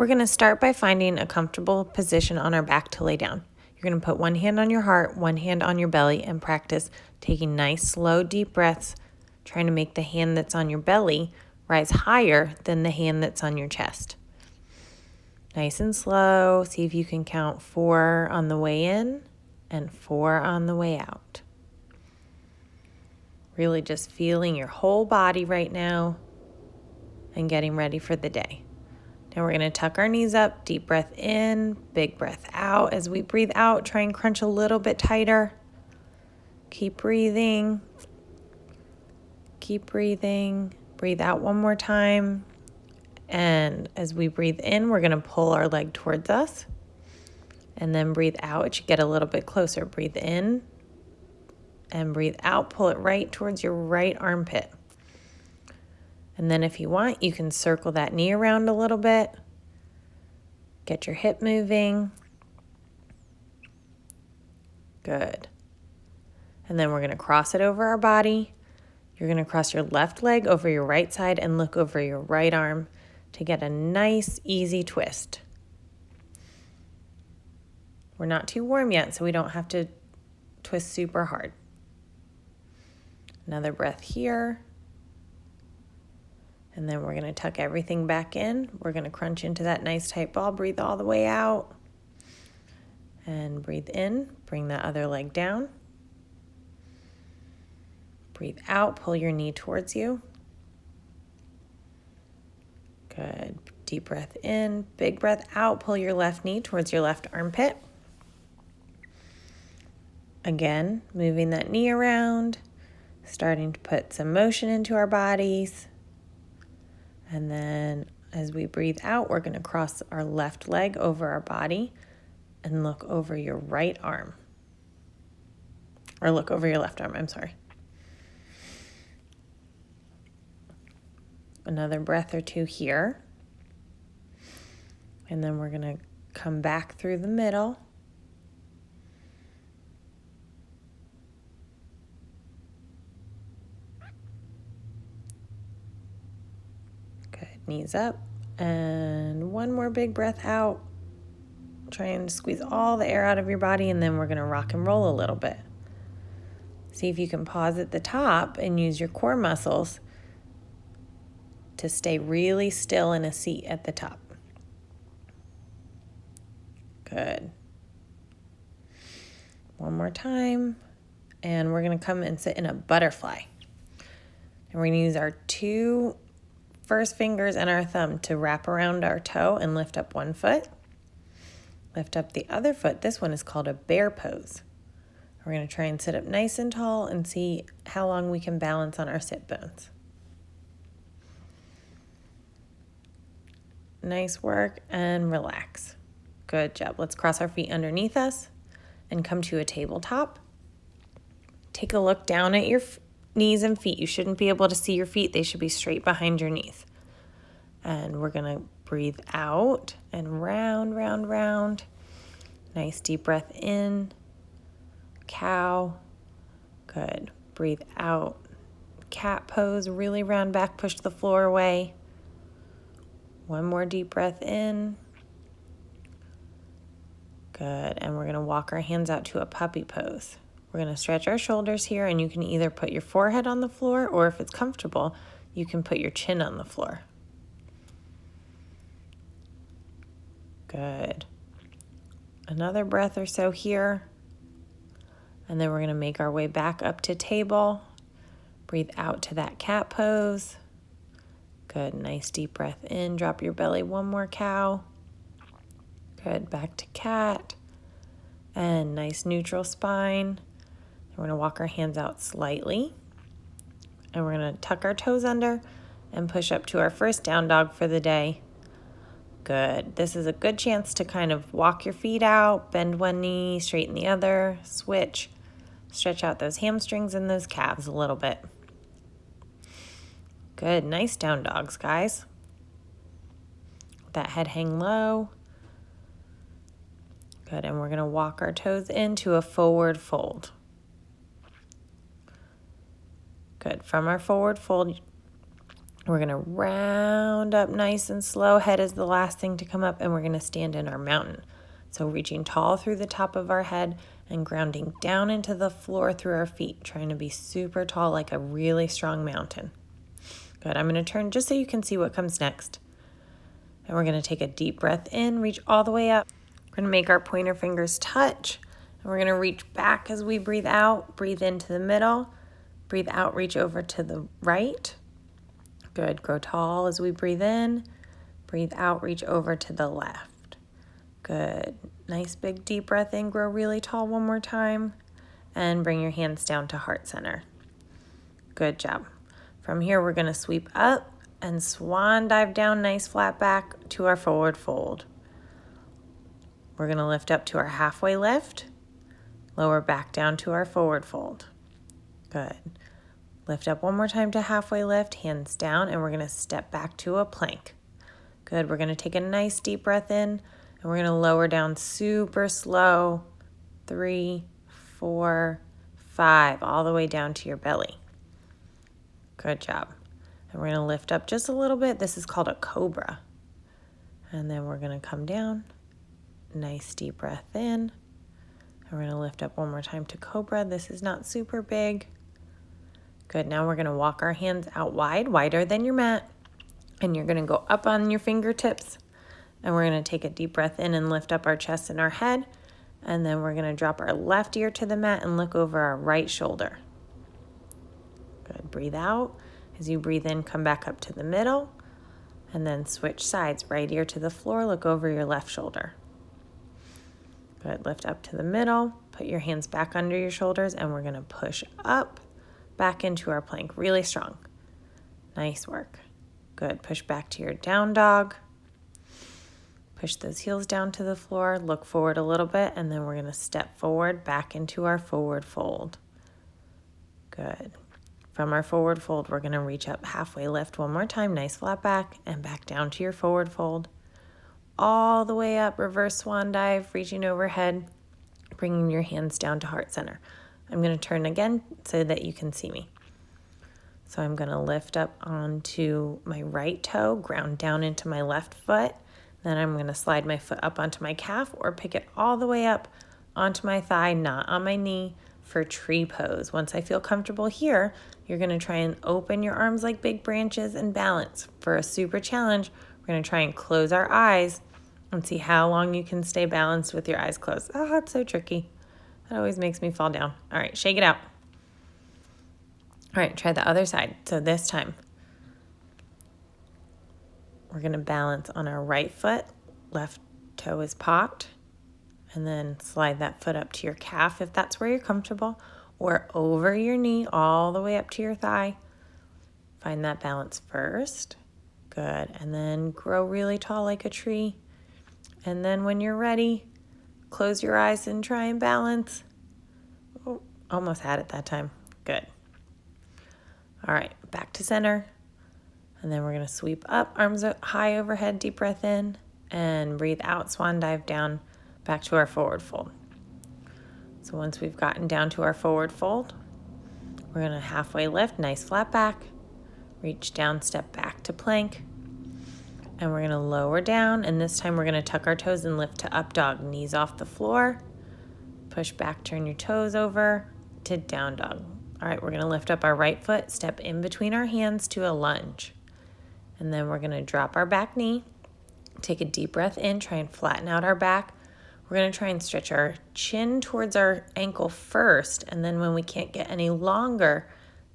We're going to start by finding a comfortable position on our back to lay down. You're going to put one hand on your heart, one hand on your belly, and practice taking nice, slow, deep breaths, trying to make the hand that's on your belly rise higher than the hand that's on your chest. Nice and slow. See if you can count 4 on the way in and 4 on the way out. Really just feeling your whole body right now and getting ready for the day. Now we're going to tuck our knees up, deep breath in, big breath out. As we breathe out, try and crunch a little bit tighter. Keep breathing. Keep breathing. Breathe out one more time. And as we breathe in, we're going to pull our leg towards us. And then breathe out. It should get a little bit closer. Breathe in and breathe out. Pull it right towards your right armpit. And then if you want, you can circle that knee around a little bit. Get your hip moving. Good. And then we're going to cross it over our body. You're going to cross your left leg over your right side and look over your right arm to get a nice, easy twist. We're not too warm yet, so we don't have to twist super hard. Another breath here. And then we're going to tuck everything back in. We're going to crunch into that nice tight ball. Breathe all the way out. And breathe in. Bring that other leg down. Breathe out. Pull your knee towards you. Good. Deep breath in. Big breath out. Pull your left knee towards your left armpit. Again, moving that knee around. Starting to put some motion into our bodies. And then as we breathe out, we're going to cross our left leg over our body and look over your right arm. Or look over your left arm, I'm sorry. Another breath or two here. And then we're going to come back through the middle. Knees up, and one more big breath out. Try and squeeze all the air out of your body, and then we're going to rock and roll a little bit. See if you can pause at the top and use your core muscles to stay really still in a seat at the top. Good. One more time, and we're going to come and sit in a butterfly. And we're going to use our 2 first fingers and our thumb to wrap around our toe and lift up one foot. Lift up the other foot. This one is called a bear pose. We're going to try and sit up nice and tall and see how long we can balance on our sit bones. Nice work, and relax. Good job. Let's cross our feet underneath us and come to a tabletop. Take a look down at your knees and feet. You shouldn't be able to see your feet. They should be straight behind your knees. And we're going to breathe out and round, round, round. Nice deep breath in. Cow. Good. Breathe out. Cat pose. Really round back. Push the floor away. One more deep breath in. Good. And we're going to walk our hands out to a puppy pose. We're going to stretch our shoulders here, and you can either put your forehead on the floor, or if it's comfortable, you can put your chin on the floor. Good. Another breath or so here. And then we're going to make our way back up to table. Breathe out to that cat pose. Good. Nice deep breath in. Drop your belly. One more cow. Good. Back to cat. And nice neutral spine. We're going to walk our hands out slightly, and we're going to tuck our toes under and push up to our first down dog for the day. Good. This is a good chance to kind of walk your feet out, bend one knee, straighten the other, switch, stretch out those hamstrings and those calves a little bit. Good. Nice down dogs, guys. That head hang low. Good. And we're going to walk our toes into a forward fold. Good. From our forward fold, We're gonna round up nice and slow. Head is the last thing to come up, and we're gonna stand in our mountain. So reaching tall through the top of our head and grounding down into the floor through our feet, trying to be super tall like a really strong mountain. Good, I'm gonna turn just so you can see what comes next. And we're gonna take a deep breath in, reach all the way up. We're gonna make our pointer fingers touch, and we're gonna reach back as we breathe out, breathe into the middle, breathe out, reach over to the right. Good, grow tall as we breathe in, breathe out, reach over to the left. Good, nice big deep breath in, grow really tall one more time, and bring your hands down to heart center. Good job. From here, we're gonna sweep up and swan dive down, nice flat back to our forward fold. We're gonna lift up to our halfway lift, lower back down to our forward fold. Good. Lift up one more time to halfway lift, hands down, and we're gonna step back to a plank. Good, we're gonna take a nice deep breath in, and we're gonna lower down super slow. 3, 4, 5, all the way down to your belly. Good job. And we're gonna lift up just a little bit. This is called a cobra. And then we're gonna come down, nice deep breath in. And we're gonna lift up one more time to cobra. This is not super big. Good, now we're gonna walk our hands out wide, wider than your mat. And you're gonna go up on your fingertips. And we're gonna take a deep breath in and lift up our chest and our head. And then we're gonna drop our left ear to the mat and look over our right shoulder. Good, breathe out. As you breathe in, come back up to the middle. And then switch sides, right ear to the floor, look over your left shoulder. Good, lift up to the middle, put your hands back under your shoulders, and we're gonna push up, back into our plank, really strong. Nice work. Good, push back to your down dog. Push those heels down to the floor, look forward a little bit, and then we're gonna step forward, back into our forward fold. Good. From our forward fold, we're gonna reach up, halfway lift one more time, nice flat back, and back down to your forward fold. All the way up, reverse swan dive, reaching overhead, bringing your hands down to heart center. I'm gonna turn again so that you can see me. So I'm gonna lift up onto my right toe, ground down into my left foot. Then I'm gonna slide my foot up onto my calf or pick it all the way up onto my thigh, not on my knee, for tree pose. Once I feel comfortable here, you're gonna try and open your arms like big branches and balance. For a super challenge, we're gonna try and close our eyes and see how long you can stay balanced with your eyes closed. Oh, it's so tricky. That always makes me fall down. All right, shake it out. All right, try the other side. So this time, we're gonna balance on our right foot. Left toe is popped. And then slide that foot up to your calf if that's where you're comfortable, or over your knee all the way up to your thigh. Find that balance first. Good. And then grow really tall like a tree. And then when you're ready, close your eyes and try and balance. Oh, almost had it that time. Good. All right, back to center. And then we're gonna sweep up, arms high overhead, deep breath in, and breathe out, swan dive down, back to our forward fold. So once we've gotten down to our forward fold, we're gonna halfway lift, nice flat back, reach down, step back to plank, and we're gonna lower down, and this time we're gonna tuck our toes and lift to up dog, knees off the floor, push back, turn your toes over to down dog. All right, we're gonna lift up our right foot, step in between our hands to a lunge. And then we're gonna drop our back knee, take a deep breath in, try and flatten out our back. We're gonna try and stretch our chin towards our ankle first, and then when we can't get any longer,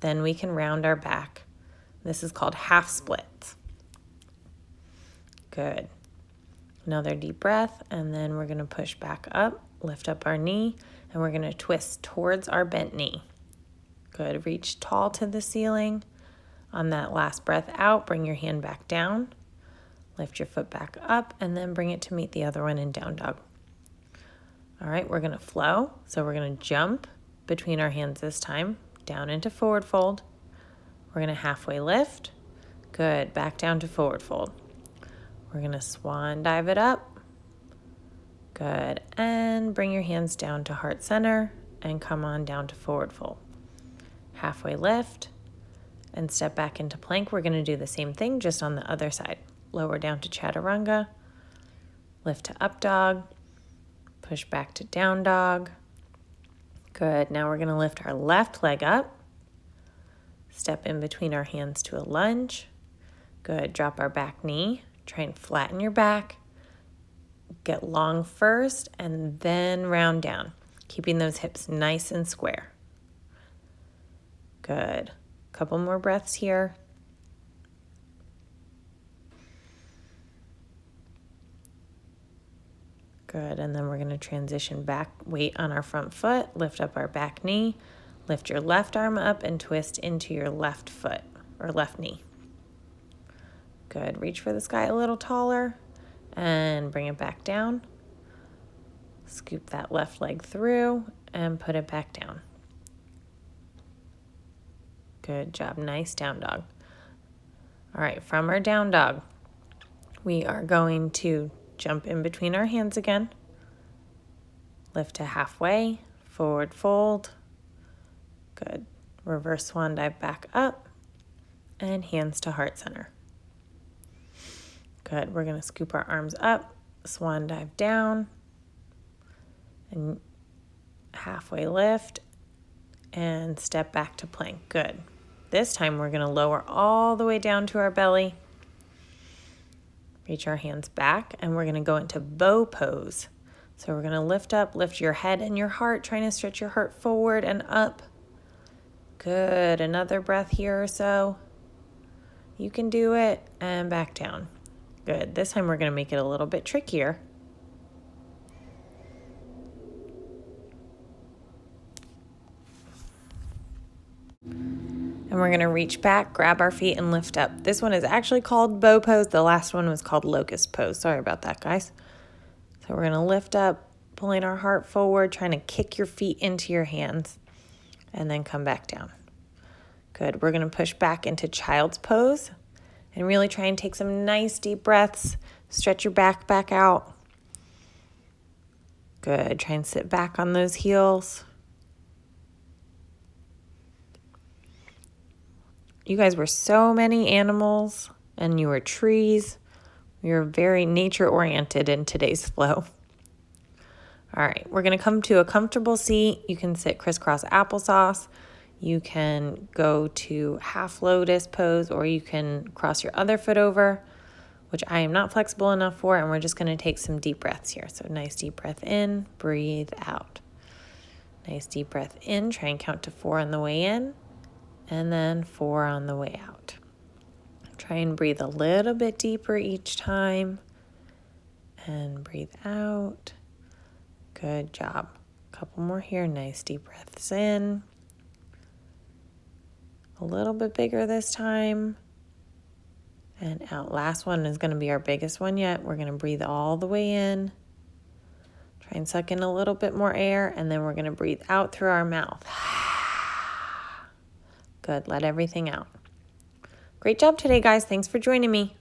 then we can round our back. This is called half splits. Good. Another deep breath, and then we're gonna push back up, lift up our knee, and we're gonna twist towards our bent knee. Good, reach tall to the ceiling. On that last breath out, bring your hand back down, lift your foot back up, and then bring it to meet the other one in down dog. All right, we're gonna flow. So we're gonna jump between our hands this time, down into forward fold. We're gonna halfway lift. Good, back down to forward fold. We're gonna swan dive it up. Good, and bring your hands down to heart center and come on down to forward fold. Halfway lift, and step back into plank. We're going to do the same thing, just on the other side. Lower down to chaturanga, lift to up dog, push back to down dog. Good. Now we're going to lift our left leg up, step in between our hands to a lunge. Good. Drop our back knee. Try and flatten your back. Get long first and then round down, keeping those hips nice and square. Good. Couple more breaths here. Good. And then we're going to transition back, weight on our front foot, lift up our back knee, lift your left arm up and twist into your left foot or left knee. Good. Reach for the sky a little taller and bring it back down. Scoop that left leg through and put it back down. Good job. Nice down dog. All right, from our down dog, we are going to jump in between our hands again. Lift to halfway, forward fold. Good. Reverse swan dive back up and hands to heart center. Good. We're going to scoop our arms up, swan dive down, and halfway lift, and step back to plank. Good. This time we're going to lower all the way down to our belly. Reach our hands back, and we're going to go into bow pose. So we're going to lift up, lift your head and your heart, trying to stretch your heart forward and up. Good. Another breath here or so. You can do it, and back down. Good. This time we're going to make it a little bit trickier. And we're going to reach back, grab our feet, and lift up. This one is actually called bow pose. The last one was called locust pose. Sorry about that, guys. So we're going to lift up, pulling our heart forward, trying to kick your feet into your hands, and then come back down. Good. We're going to push back into child's pose and really try and take some nice deep breaths. Stretch your back out. Good. Try and sit back on those heels. You guys were so many animals, and you were trees. We were very nature-oriented in today's flow. All right, we're going to come to a comfortable seat. You can sit crisscross applesauce. You can go to half lotus pose, or you can cross your other foot over, which I am not flexible enough for, and we're just going to take some deep breaths here. So nice deep breath in, breathe out. Nice deep breath in, try and count to 4 on the way in, and then 4 on the way out. Try and breathe a little bit deeper each time, and breathe out. Good job. A couple more here. Nice deep breaths in. A little bit bigger this time. And out. Last one is going to be our biggest one yet. We're going to breathe all the way in. Try and suck in a little bit more air, and then we're going to breathe out through our mouth. Good. Let everything out. Great job today, guys. Thanks for joining me.